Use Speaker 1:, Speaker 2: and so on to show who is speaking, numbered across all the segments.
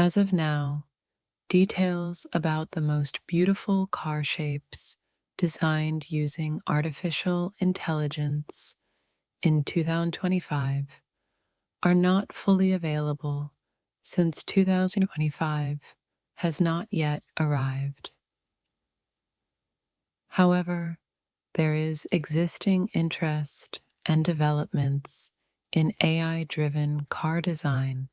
Speaker 1: As of now, details about the most beautiful car shapes designed using artificial intelligence in 2025 are not fully available since 2025 has not yet arrived. However, there is existing interest and developments in AI-driven car design,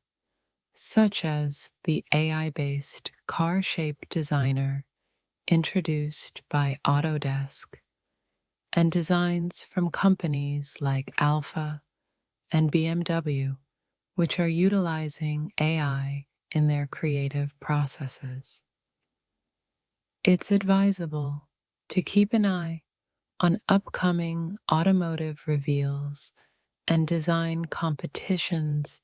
Speaker 1: such as the AI-based car shape designer introduced by Autodesk, and designs from companies like Alfa and BMW, which are utilizing AI in their creative processes. It's advisable to keep an eye on upcoming automotive reveals and design competitions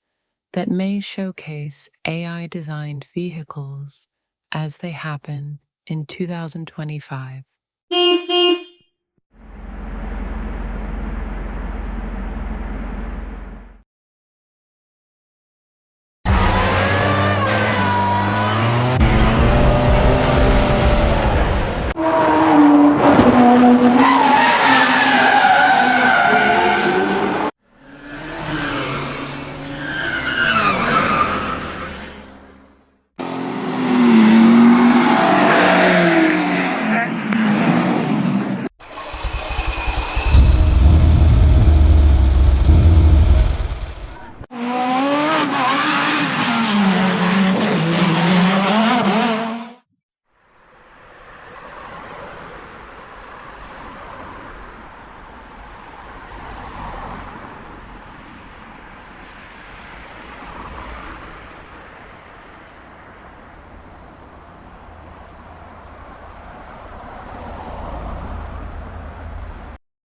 Speaker 1: that may showcase AI-designed vehicles as they happen in 2025.